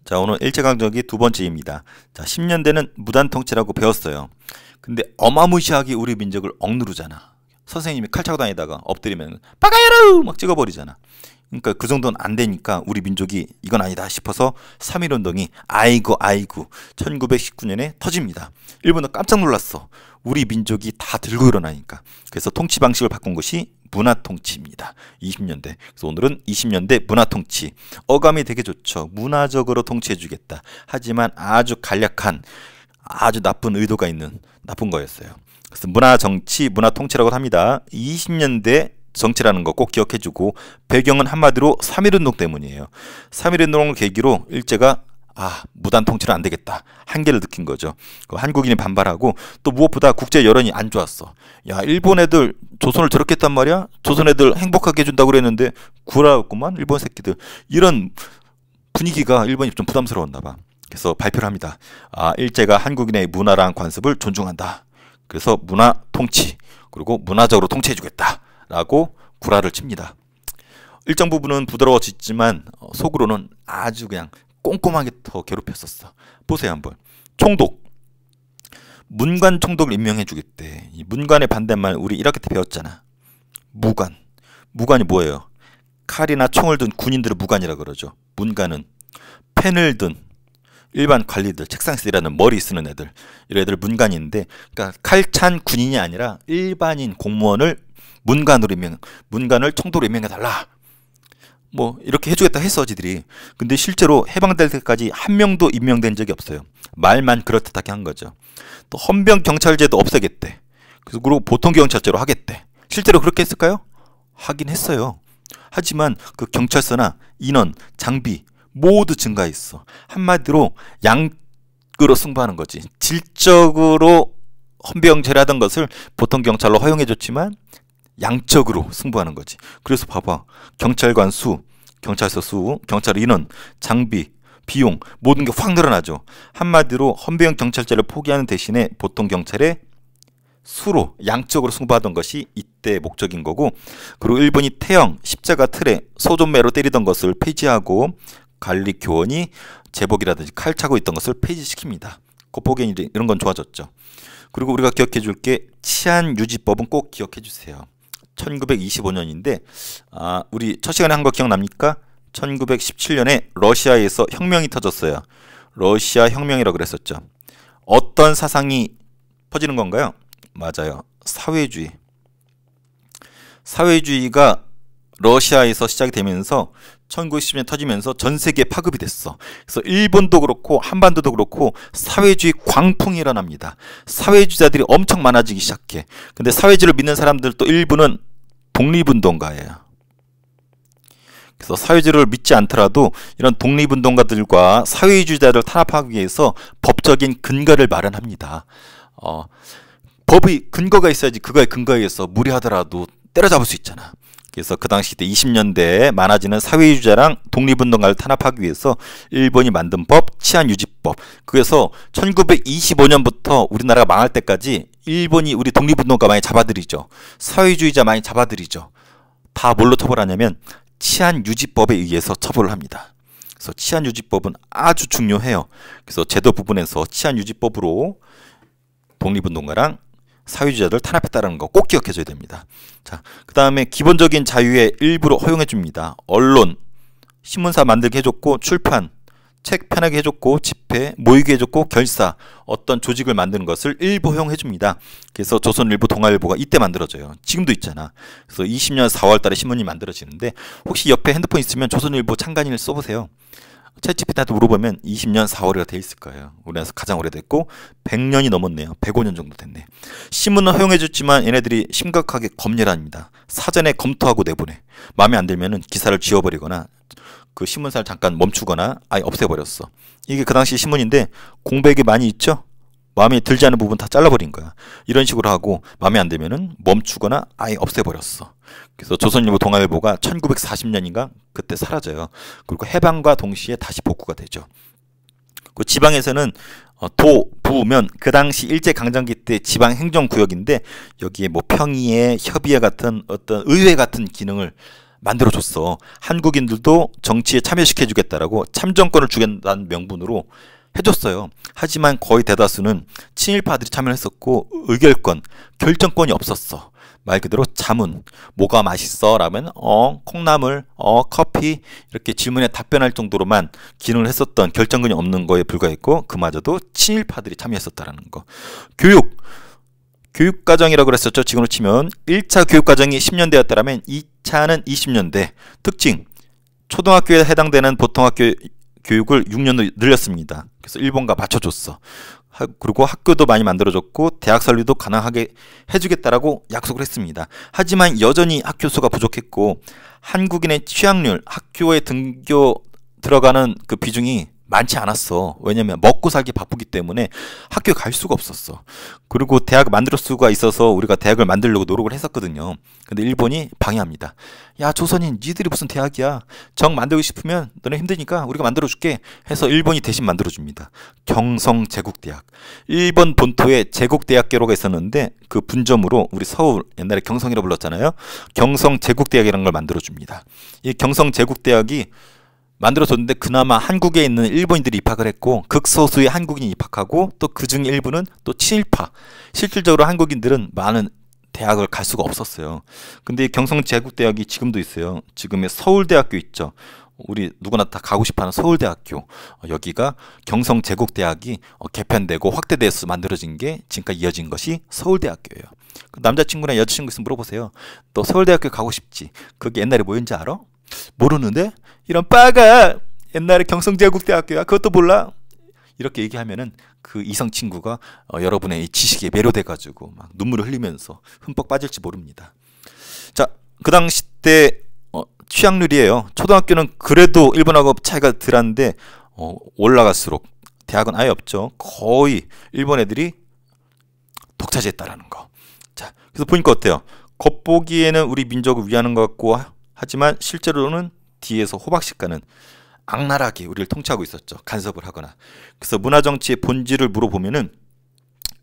자, 오늘 일제강점기 두 번째입니다. 자, 10년대는 무단통치라고 배웠어요. 근데 어마무시하게 우리 민족을 억누르잖아. 선생님이 칼 차고 다니다가 엎드리면 빠가야로 막 찍어버리잖아. 그러니까 그 정도는 안 되니까 우리 민족이 이건 아니다 싶어서 3.1운동이 아이고 1919년에 터집니다. 일본은 깜짝 놀랐어. 우리 민족이 다 들고 일어나니까. 그래서 통치 방식을 바꾼 것이 문화통치입니다. 20년대. 그래서 오늘은 20년대 문화통치. 어감이 되게 좋죠. 문화적으로 통치해주겠다. 하지만 아주 간략한 아주 나쁜 의도가 있는 나쁜 거였어요. 그래서 문화정치, 문화통치라고 합니다. 20년대 정치라는 거 꼭 기억해주고, 배경은 한마디로 3.1운동 때문이에요. 3.1운동을 계기로 일제가 무단통치는 안 되겠다. 한계를 느낀 거죠. 한국인이 반발하고, 또 무엇보다 국제 여론이 안 좋았어. 야, 일본 애들 조선을 저렇게 했단 말이야? 조선 애들 행복하게 해준다고 그랬는데 구라였구만 일본 새끼들. 이런 분위기가 일본이 좀 부담스러웠나 봐. 그래서 발표를 합니다. 일제가 한국인의 문화랑 관습을 존중한다. 그래서 문화통치, 그리고 문화적으로 통치해주겠다 라고 구라를 칩니다. 일정 부분은 부드러워지지만 속으로는 아주 그냥 꼼꼼하게 더 괴롭혔었어. 보세요 한번. 총독. 문관 총독을 임명해 주겠대. 이 문관의 반대말 우리 1학기 때 배웠잖아. 무관. 무관이 뭐예요? 칼이나 총을 든 군인들을 무관이라 그러죠. 문관은 펜을 든 일반 관리들, 책상에서 일하는 머리 쓰는 애들, 이런 애들 문관인데, 그러니까 칼찬 군인이 아니라 일반인 공무원을 문관을 총독으로 임명해달라. 뭐 이렇게 해주겠다 했어 지들이. 근데 실제로 해방될 때까지 한 명도 임명된 적이 없어요. 말만 그럴듯하게 한 거죠. 또 헌병 경찰제도 없애겠대. 그리고 보통 경찰제로 하겠대. 실제로 그렇게 했을까요? 하긴 했어요. 하지만 그 경찰서나 인원, 장비 모두 증가했어. 한마디로 양으로 승부하는 거지. 질적으로 헌병제를 하던 것을 보통 경찰로 허용해줬지만 양적으로 승부하는 거지. 그래서 봐봐. 경찰관 수, 경찰서 수, 경찰 인원, 장비, 비용 모든 게 확 늘어나죠. 한마디로 헌병 경찰제를 포기하는 대신에 보통 경찰의 수로 양적으로 승부하던 것이 이때 목적인 거고, 그리고 일본이 태형, 십자가 틀에 소존매로 때리던 것을 폐지하고 관리 교원이 제복이라든지 칼 차고 있던 것을 폐지시킵니다. 고포견이 이런 건 좋아졌죠. 그리고 우리가 기억해 줄 게 치안유지법은 꼭 기억해 주세요. 1925년인데 우리 첫 시간에 한 거 기억납니까? 1917년에 러시아에서 혁명이 터졌어요. 러시아 혁명이라고 그랬었죠. 어떤 사상이 퍼지는 건가요? 맞아요. 사회주의. 사회주의가 러시아에서 시작이 되면서 1910년 터지면서 전 세계에 파급이 됐어. 그래서 일본도 그렇고 한반도도 그렇고 사회주의 광풍이 일어납니다. 사회주의자들이 엄청 많아지기 시작해. 근데 사회주의를 믿는 사람들 또 일부는 독립운동가예요. 그래서 사회주의를 믿지 않더라도 이런 독립운동가들과 사회주의자를 탄압하기 위해서 법적인 근거를 마련합니다. 법의 근거가 있어야지 그거에 근거에 의해서 무리하더라도 때려잡을 수 있잖아. 그래서 그 당시 때 20년대에 많아지는 사회주의자랑 독립운동가를 탄압하기 위해서 일본이 만든 법, 치안유지법. 그래서 1925년부터 우리나라가 망할 때까지 일본이 우리 독립운동가 많이 잡아들이죠. 사회주의자 많이 잡아들이죠. 다 뭘로 처벌하냐면 치안유지법에 의해서 처벌을 합니다. 그래서 치안유지법은 아주 중요해요. 그래서 제도 부분에서 치안유지법으로 독립운동가랑 사회주의자들 탄압했다는 거 꼭 기억해줘야 됩니다. 자, 그 다음에 기본적인 자유의 일부를 허용해줍니다. 언론, 신문사 만들게 해줬고, 출판, 책 편하게 해줬고, 집회, 모이게 해줬고, 결사, 어떤 조직을 만드는 것을 일부 허용해줍니다. 그래서 조선일보, 동아일보가 이때 만들어져요. 지금도 있잖아. 그래서 20년 4월 달에 신문이 만들어지는데, 혹시 옆에 핸드폰 있으면 조선일보 창간인을 써보세요. 챗GPT한테 물어보면 20년 4월이가 돼 있을 거예요. 우리나라에서 가장 오래됐고 100년이 넘었네요. 105년 정도 됐네. 신문은 허용해줬지만 얘네들이 심각하게 검열합니다. 사전에 검토하고 내보내. 마음에 안 들면은 기사를 지워버리거나 그 신문사를 잠깐 멈추거나 아예 없애버렸어. 이게 그 당시 신문인데 공백이 많이 있죠? 마음에 들지 않은 부분 다 잘라버린 거야. 이런 식으로 하고 마음에 안 들면은 멈추거나 아예 없애버렸어. 그래서 조선일보, 동아일보가 1940년인가 그때 사라져요. 그리고 해방과 동시에 다시 복구가 되죠. 그 지방에서는 도, 부면 그 당시 일제강점기 때 지방행정구역인데 여기에 뭐 평의회, 협의회 같은 어떤 의회 같은 기능을 만들어줬어. 한국인들도 정치에 참여시켜주겠다라고 참정권을 주겠다는 명분으로 해줬어요. 하지만 거의 대다수는 친일파들이 참여했었고 의결권, 결정권이 없었어. 말 그대로 자문, 뭐가 맛있어? 라면 콩나물, 커피 이렇게 질문에 답변할 정도로만 기능을 했었던 결정권이 없는 거에 불과했고 그마저도 친일파들이 참여했었다라는 거. 교육과정이라고 그랬었죠. 지금으로 치면 1차 교육과정이 10년대였다면 2차는 20년대. 특징, 초등학교에 해당되는 보통학교 교육을 6년도 늘렸습니다. 그래서 일본과 맞춰줬어. 그리고 학교도 많이 만들어줬고 대학 설립도 가능하게 해주겠다라고 약속을 했습니다. 하지만 여전히 학교 수가 부족했고 한국인의 취학률, 학교에 등교 들어가는 그 비중이 많지 않았어. 왜냐면 먹고 살기 바쁘기 때문에 학교에 갈 수가 없었어. 그리고 대학을 만들 수가 있어서 우리가 대학을 만들려고 노력을 했었거든요. 근데 일본이 방해합니다. 야, 조선인 니들이 무슨 대학이야. 정 만들고 싶으면 너네 힘드니까 우리가 만들어줄게 해서 일본이 대신 만들어줍니다. 경성제국대학. 일본 본토에 제국대학교로가 있었는데 그 분점으로 우리 서울, 옛날에 경성이라고 불렀잖아요. 경성제국대학이라는 걸 만들어줍니다. 이 경성제국대학이 만들어졌는데 그나마 한국에 있는 일본인들이 입학을 했고 극소수의 한국인이 입학하고 또 그중 일부는 또 친일파. 실질적으로 한국인들은 많은 대학을 갈 수가 없었어요. 근데 이 경성제국대학이 지금도 있어요. 지금의 서울대학교 있죠. 우리 누구나 다 가고 싶어하는 서울대학교. 여기가 경성제국대학이 개편되고 확대돼서 만들어진 게 지금까지 이어진 것이 서울대학교예요. 남자친구나 여자친구 있으면 물어보세요. 너 서울대학교 가고 싶지? 그게 옛날에 뭐였는지 알아? 모르는데? 이런 빠가 옛날에 경성제국대학교야 그것도 몰라? 이렇게 얘기하면은 그 이성 친구가 여러분의 이 지식에 매료돼 가지고 막 눈물을 흘리면서 흠뻑 빠질지 모릅니다. 자, 그 당시 때 취학률이에요. 초등학교는 그래도 일본하고 차이가 덜한데 올라갈수록 대학은 아예 없죠. 거의 일본 애들이 독차지했다라는 거. 자, 그래서 보니까 어때요? 겉보기에는 우리 민족을 위하는 것 같고 하지만 실제로는 뒤에서 호박식가는 악랄하게 우리를 통치하고 있었죠. 간섭을 하거나. 그래서 문화정치의 본질을 물어보면은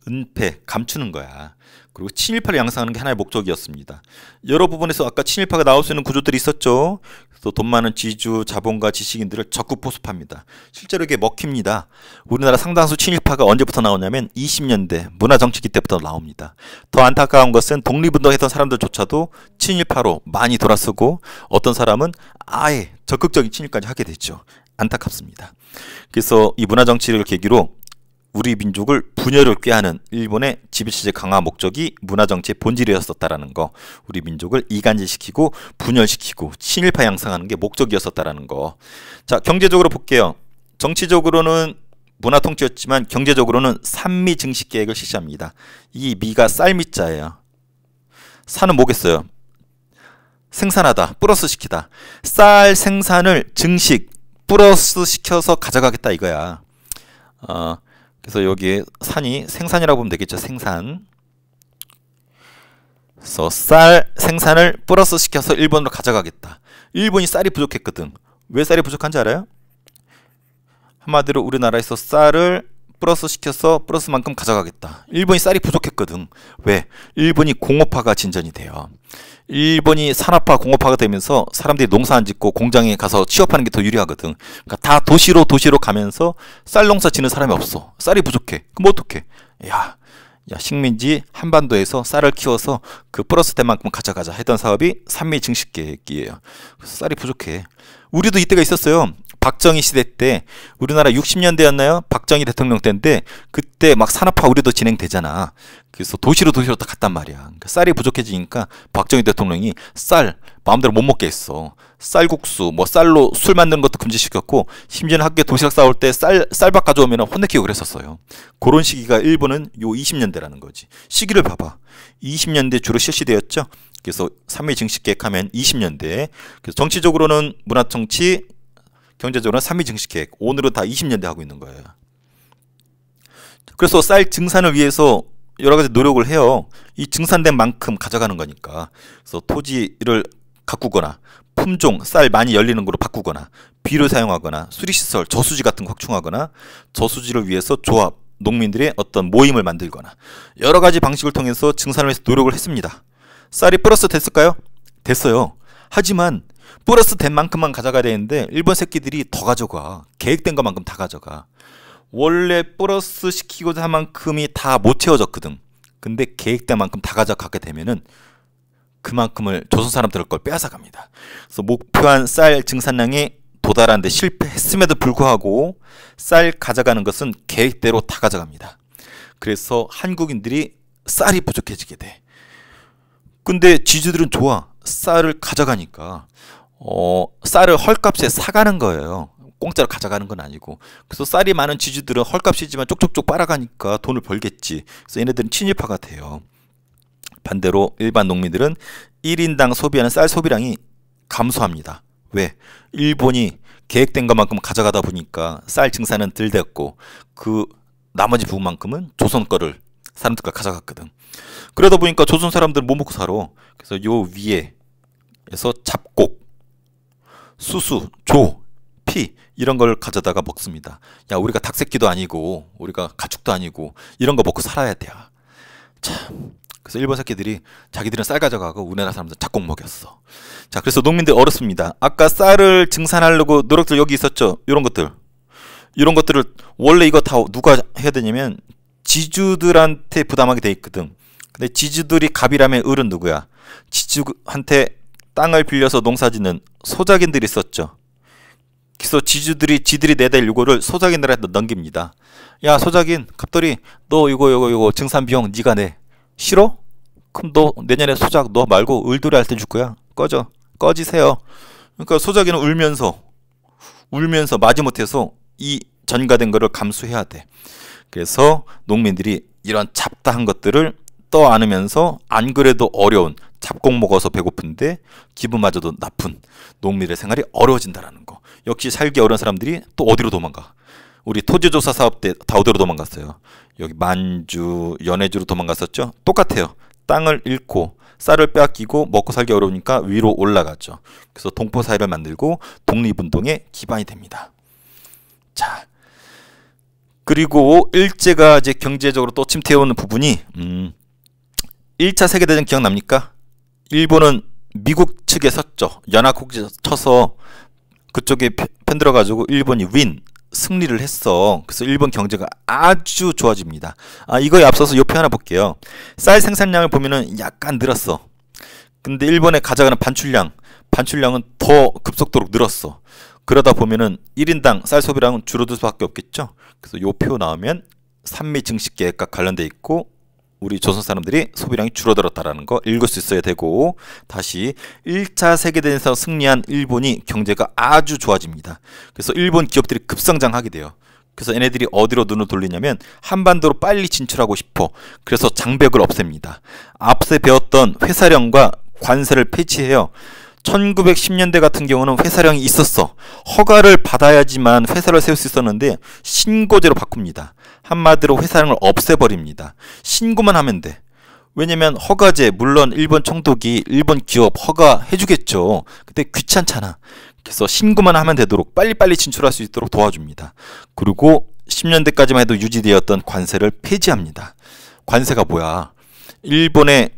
은폐, 감추는 거야. 그리고 친일파를 양성하는 게 하나의 목적이었습니다. 여러 부분에서 아까 친일파가 나올 수 있는 구조들이 있었죠. 또 돈 많은 지주, 자본가, 지식인들을 적극 포섭합니다. 실제로 이게 먹힙니다. 우리나라 상당수 친일파가 언제부터 나오냐면 20년대 문화정치기 때부터 나옵니다. 더 안타까운 것은 독립운동했던 사람들조차도 친일파로 많이 돌아서고 어떤 사람은 아예 적극적인 친일까지 하게 됐죠. 안타깝습니다. 그래서 이 문화정치를 계기로 우리 민족을 분열을 꾀하는 일본의 지배체제 강화 목적이 문화정치의 본질이었었다라는 거. 우리 민족을 이간질시키고 분열시키고 친일파 양성하는 게 목적이었었다라는 거. 자, 경제적으로 볼게요. 정치적으로는 문화통치였지만 경제적으로는 산미 증식 계획을 실시합니다. 이 미가 쌀미자예요. 산은 뭐겠어요? 생산하다, 플러스 시키다. 쌀 생산을 증식, 플러스 시켜서 가져가겠다 이거야. 그래서 여기에 산이 생산이라고 보면 되겠죠. 생산. 그래서 쌀 생산을 플러스 시켜서 일본으로 가져가겠다. 일본이 쌀이 부족했거든. 왜 쌀이 부족한지 알아요? 한마디로 우리나라에서 쌀을 플러스 시켜서 플러스만큼 가져가겠다. 일본이 쌀이 부족했거든. 왜? 일본이 공업화가 진전이 돼요. 일본이 산업화, 공업화가 되면서 사람들이 농사 안 짓고 공장에 가서 취업하는 게 더 유리하거든. 그러니까 다 도시로 가면서 쌀 농사 짓는 사람이 없어. 쌀이 부족해. 그럼 어떡해? 야, 식민지 한반도에서 쌀을 키워서 그 플러스 된 만큼 가져가자 했던 사업이 산미 증식 계획이에요. 그래서 쌀이 부족해. 우리도 이때가 있었어요. 박정희 시대 때 우리나라 60년대였나요? 박정희 대통령 때인데 그때 막 산업화 우리도 진행되잖아. 그래서 도시로 다 갔단 말이야. 그러니까 쌀이 부족해지니까 박정희 대통령이 쌀 마음대로 못 먹게 했어. 쌀국수, 뭐 쌀로 술 만드는 것도 금지시켰고 심지어는 학교에 도시락 싸올 때 쌀밥 가져오면 혼내키고 그랬었어요. 그런 시기가 일본은 요 20년대라는 거지. 시기를 봐봐. 20년대 주로 실시되었죠. 그래서 산미 증식 계획하면 20년대. 그래서 정치적으로는 문화정치, 경제적으로는 산미 증식 계획. 오늘은 다 20년대 하고 있는 거예요. 그래서 쌀 증산을 위해서 여러 가지 노력을 해요. 이 증산된 만큼 가져가는 거니까. 그래서 토지를 가꾸거나 품종, 쌀 많이 열리는 거로 바꾸거나 비료 사용하거나 수리시설, 저수지 같은 거 확충하거나 저수지를 위해서 조합, 농민들의 어떤 모임을 만들거나 여러 가지 방식을 통해서 증산을 위해서 노력을 했습니다. 쌀이 플러스 됐을까요? 됐어요. 하지만 플러스 된 만큼만 가져가야 되는데 일본 새끼들이 더 가져가. 계획된 것만큼 다 가져가. 원래 플러스 시키고자 한 만큼이 다 못 채워졌거든. 근데 계획된 만큼 다 가져가게 되면은 그만큼을 조선 사람들 걸 빼앗아 갑니다. 그래서 목표한 쌀 증산량에 도달하는데 실패했음에도 불구하고 쌀 가져가는 것은 계획대로 다 가져갑니다. 그래서 한국인들이 쌀이 부족해지게 돼. 근데 지주들은 좋아. 쌀을 가져가니까 쌀을 헐값에 사가는 거예요. 공짜로 가져가는 건 아니고. 그래서 쌀이 많은 지주들은 헐값이지만 쪽쪽쪽 빨아가니까 돈을 벌겠지. 그래서 얘네들은 친일파가 돼요. 반대로 일반 농민들은 1인당 소비하는 쌀 소비량이 감소합니다. 왜? 일본이 계획된 것만큼 가져가다 보니까 쌀 증산은 덜 됐고 그 나머지 부분만큼은 조선 거를 사람들과 가져갔거든. 그러다 보니까 조선 사람들 뭐 먹고 살아? 그래서 요 위에서 잡곡, 수수, 조, 피 이런 걸 가져다가 먹습니다. 야, 우리가 닭새끼도 아니고 우리가 가축도 아니고 이런 거 먹고 살아야 돼. 참. 그래서 일본 새끼들이 자기들은 쌀 가져가고 우리나라 사람들 잡곡 먹였어. 자, 그래서 농민들 어렵습니다. 아까 쌀을 증산하려고 노력들 여기 있었죠. 이런 것들을 원래 이거 다 누가 해야 되냐면 지주들한테 부담하게 돼 있거든. 근데 지주들이 갑이라면 을은 누구야? 지주한테 땅을 빌려서 농사짓는 소작인들이 있었죠. 그래서 지들이 내야 될 요거를 소작인들한테 넘깁니다. 야, 소작인 갑돌이 너 이거 증산 비용 네가 내. 싫어? 그럼 너 내년에 소작 너 말고 을돌이 할 때 줄 거야. 꺼지세요. 그러니까 소작이는 울면서 마지못해서 이 전가된 거를 감수해야 돼. 그래서 농민들이 이런 잡다한 것들을 떠안으면서 안 그래도 어려운 잡곡 먹어서 배고픈데 기분마저도 나쁜 농민의 생활이 어려워진다라는 거. 역시 살기 어려운 사람들이 또 어디로 도망가? 우리 토지조사 사업 때 다 어디로 도망갔어요? 여기 만주, 연해주로 도망갔었죠? 똑같아요. 땅을 잃고 쌀을 빼앗기고 먹고 살기 어려우니까 위로 올라갔죠. 그래서 동포사회를 만들고 독립운동의 기반이 됩니다. 자, 그리고 일제가 이제 경제적으로 또 침투해오는 부분이 1차 세계대전 기억납니까? 일본은 미국 측에 섰죠. 연합국제 쳐서 그쪽에 편들어가지고 일본이 승리를 했어. 그래서 일본 경제가 아주 좋아집니다. 이거에 앞서서 요표 하나 볼게요. 쌀 생산량을 보면은 약간 늘었어. 근데 일본에 가져가는 반출량은 더 급속도로 늘었어. 그러다 보면은 1인당 쌀 소비량은 줄어들 수밖에 없겠죠. 그래서 요표 나오면 산미 증식 계획과 관련돼 있고 우리 조선 사람들이 소비량이 줄어들었다라는 거 읽을 수 있어야 되고, 다시 1차 세계대전에서 승리한 일본이 경제가 아주 좋아집니다. 그래서 일본 기업들이 급성장하게 돼요. 그래서 얘네들이 어디로 눈을 돌리냐면 한반도로 빨리 진출하고 싶어. 그래서 장벽을 없앱니다. 앞서 배웠던 회사령과 관세를 폐지해요. 1910년대 같은 경우는 회사령이 있었어. 허가를 받아야지만 회사를 세울 수 있었는데 신고제로 바꿉니다. 한마디로 회사령을 없애버립니다. 신고만 하면 돼. 왜냐면 허가제, 물론 일본 총독이 일본 기업 허가해주겠죠. 근데 귀찮잖아. 그래서 신고만 하면 되도록 빨리빨리 진출할 수 있도록 도와줍니다. 그리고 10년대까지만 해도 유지되었던 관세를 폐지합니다. 관세가 뭐야? 일본의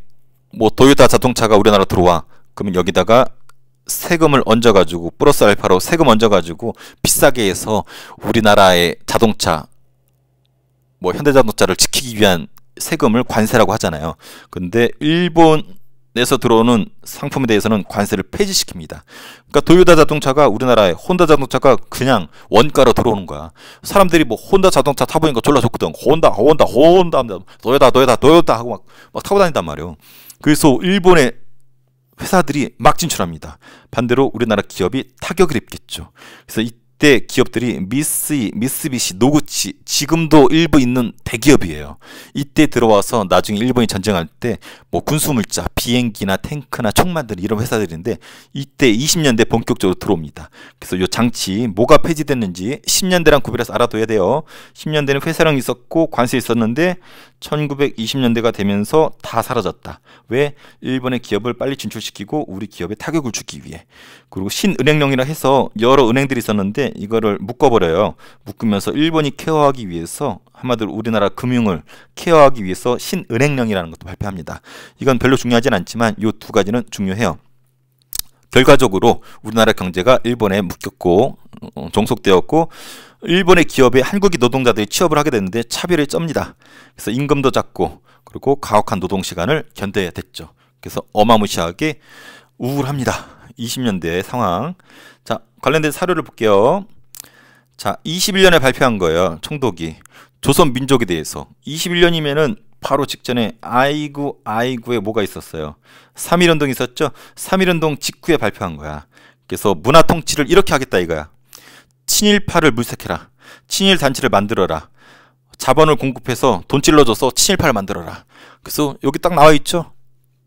도요타 자동차가 우리나라 들어와. 그러면 여기다가 세금을 얹어가지고 플러스 알파로 세금 얹어가지고 비싸게 해서 우리나라의 자동차 현대자동차를 지키기 위한 세금을 관세라고 하잖아요. 근데 일본에서 들어오는 상품에 대해서는 관세를 폐지시킵니다. 그러니까 도요타 자동차가 우리나라에 혼다 자동차가 그냥 원가로 들어오는 거야. 사람들이 혼다 자동차 타보니까 졸라 좋거든. 혼다 도요타 하고 막 타고 다닌단 말이에요. 그래서 일본의 회사들이 막 진출합니다. 반대로 우리나라 기업이 타격을 입겠죠. 그래서 이때 기업들이 미쓰비시, 노구치, 지금도 일부 있는 대기업이에요. 이때 들어와서 나중에 일본이 전쟁할 때 군수물자, 비행기나 탱크나 총 만드는 이런 회사들인데 이때 20년대 본격적으로 들어옵니다. 그래서 이 장치 뭐가 폐지됐는지 10년대랑 구별해서 알아둬야 돼요. 10년대는 회사령 있었고 관세 있었는데 1920년대가 되면서 다 사라졌다. 왜? 일본의 기업을 빨리 진출시키고 우리 기업에 타격을 주기 위해. 그리고 신은행령이라 해서 여러 은행들이 있었는데 이거를 묶어버려요. 묶으면서 일본이 케어하기 위해서, 한마디로 우리나라 금융을 케어하기 위해서 신은행령이라는 것도 발표합니다. 이건 별로 중요하진 않지만 이 두 가지는 중요해요. 결과적으로 우리나라 경제가 일본에 묶였고 종속되었고 일본의 기업에 한국인 노동자들이 취업을 하게 됐는데 차별이 쩝니다. 그래서 임금도 작고 그리고 가혹한 노동 시간을 견뎌야 됐죠. 그래서 어마무시하게 우울합니다. 20년대 상황. 자, 관련된 사료를 볼게요. 자, 21년에 발표한 거예요. 청독이 조선 민족에 대해서. 21년이면은 바로 직전에 아이고에 뭐가 있었어요. 3.1운동이 있었죠. 3.1운동 직후에 발표한 거야. 그래서 문화 통치를 이렇게 하겠다 이거야. 친일파를 물색해라. 친일 단체를 만들어라. 자본을 공급해서 돈 찔러줘서 친일파를 만들어라. 그래서 여기 딱 나와 있죠.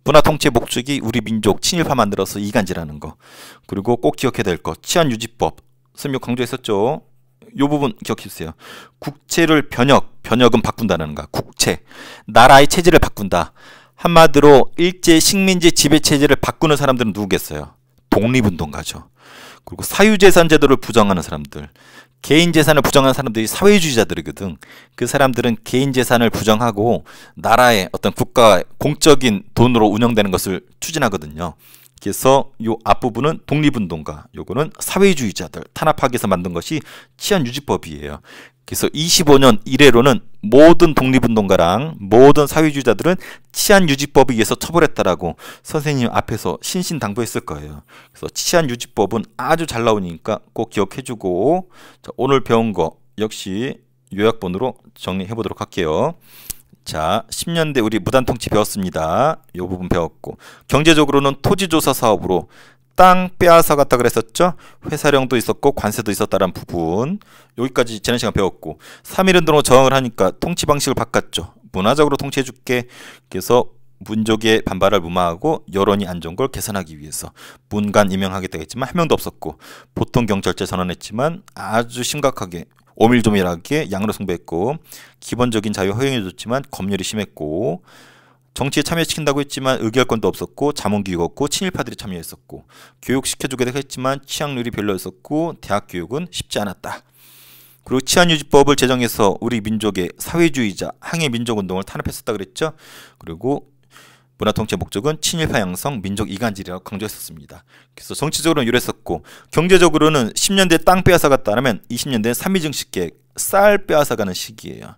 문화 통치의 목적이 우리 민족 친일파 만들어서 이간질하는 거. 그리고 꼭 기억해야 될 거. 치안유지법. 선생님 강조했었죠. 이 부분 기억해 주세요. 국체를 변혁은 바꾼다는 거. 국체. 나라의 체제를 바꾼다. 한마디로 일제 식민지 지배 체제를 바꾸는 사람들은 누구겠어요? 독립운동가죠. 그리고 사유재산 제도를 부정하는 사람들. 개인 재산을 부정하는 사람들이 사회주의자들이거든. 그 사람들은 개인 재산을 부정하고 나라의 어떤 국가 공적인 돈으로 운영되는 것을 추진하거든요. 그래서 요 앞부분은 독립운동가, 요거는 사회주의자들 탄압하기 위해서 만든 것이 치안유지법이에요. 그래서 25년 이래로는 모든 독립운동가랑 모든 사회주의자들은 치안유지법에 의해서 처벌했다라고 선생님 앞에서 신신당부했을 거예요. 그래서 치안유지법은 아주 잘 나오니까 꼭 기억해주고, 자, 오늘 배운 거 역시 요약본으로 정리해 보도록 할게요. 자, 10년대 우리 무단통치 배웠습니다. 이 부분 배웠고, 경제적으로는 토지조사 사업으로 땅 빼앗아갔다 그랬었죠. 회사령도 있었고 관세도 있었다는 부분, 여기까지 지난 시간 배웠고, 3.1운동으로 저항을 하니까 통치 방식을 바꿨죠. 문화적으로 통치해줄게. 그래서 민족의 반발을 무마하고 여론이 안 좋은 걸 개선하기 위해서 문관 임명하겠다고 했지만 한 명도 없었고, 보통 경찰제 선언했지만 아주 심각하게 오밀조밀하게 양으로 승부했고, 기본적인 자유 허용해줬지만 검열이 심했고, 정치에 참여시킨다고 했지만 의결권도 없었고, 자문교육 없고, 친일파들이 참여했었고, 교육시켜주기도 했지만 취향률이 별로였었고, 대학교육은 쉽지 않았다. 그리고 치안유지법을 제정해서 우리 민족의 사회주의자 항해민족운동을 탄압했었다 그랬죠. 그리고 문화통치의 목적은 친일파 양성, 민족 이간질이라고 강조했었습니다. 그래서 정치적으로는 이랬었고, 경제적으로는 10년대 땅 빼앗아갔다 하면 20년대는 삼미증식계획, 쌀 빼앗아가는 시기예요.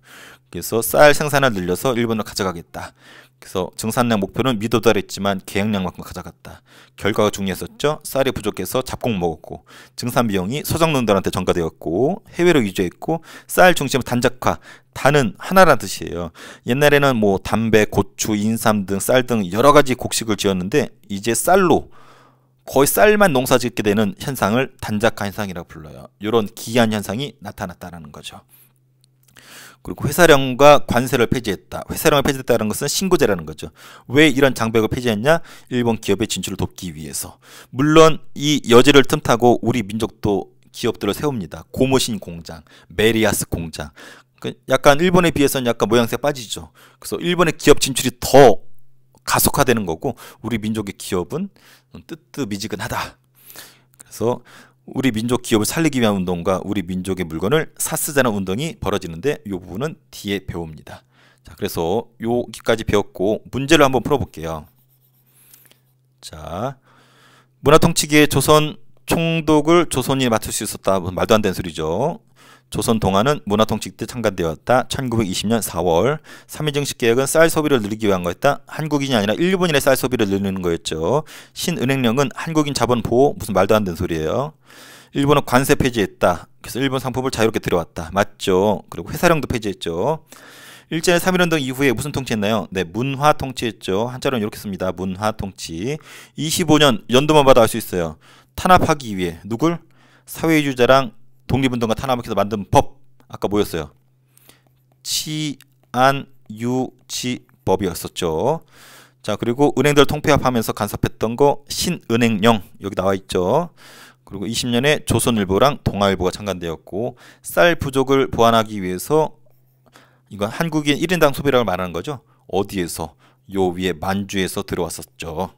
그래서 쌀 생산을 늘려서 일본으로 가져가겠다. 그래서 증산량 목표는 미도달했지만 계획량만큼 가져갔다. 결과가 중요했었죠. 쌀이 부족해서 잡곡 먹었고, 증산 비용이 소작농들한테 전가되었고, 해외로 이주했고, 쌀 중심의 단적화, 단은 하나라는 뜻이에요. 옛날에는 뭐 담배, 고추, 인삼 등 쌀 등 여러 가지 곡식을 지었는데, 이제 쌀로 거의 쌀만 농사 짓게 되는 현상을 단적화 현상이라고 불러요. 이런 기이한 현상이 나타났다는 거죠. 그리고 회사령과 관세를 폐지했다. 회사령을 폐지했다는 것은 신고제라는 거죠. 왜 이런 장벽을 폐지했냐? 일본 기업의 진출을 돕기 위해서. 물론 이 여지를 틈타고 우리 민족도 기업들을 세웁니다. 고무신 공장, 메리아스 공장. 약간 일본에 비해서는 약간 모양새가 빠지죠. 그래서 일본의 기업 진출이 더 가속화되는 거고, 우리 민족의 기업은 뜨뜻미지근하다. 그래서 우리 민족 기업을 살리기 위한 운동과 우리 민족의 물건을 사쓰자는 운동이 벌어지는데, 이 부분은 뒤에 배웁니다. 자, 그래서 여기까지 배웠고, 문제를 한번 풀어볼게요. 자, 문화통치기의 조선 총독을 조선이 맡을 수 있었다. 말도 안 되는 소리죠. 조선 동아는 문화통치 때 창간되었다. 1920년 4월. 삼미증식계획은 쌀 소비를 늘리기 위한 거였다. 한국인이 아니라 일본인의 쌀 소비를 늘리는 거였죠. 신은행령은 한국인 자본 보호, 무슨 말도 안 되는 소리예요. 일본은 관세 폐지했다. 그래서 일본 상품을 자유롭게 들여왔다. 맞죠. 그리고 회사령도 폐지했죠. 일제의 3.1운동 이후에 무슨 통치했나요? 네, 문화 통치했죠. 한자로는 이렇게 씁니다. 문화 통치. 25년 연도만 봐도 알 수 있어요. 탄압하기 위해 누굴? 사회주의자랑 독립운동가 탄압해서 만든 법. 아까 뭐였어요? 치안유지법이었었죠. 자, 그리고 은행들 통폐합하면서 간섭했던 거 신은행령 여기 나와 있죠. 그리고 20년에 조선일보랑 동아일보가 창간되었고, 쌀 부족을 보완하기 위해서, 이건 한국인 1인당 소비량을 말하는 거죠. 어디에서? 요 위에 만주에서 들어왔었죠.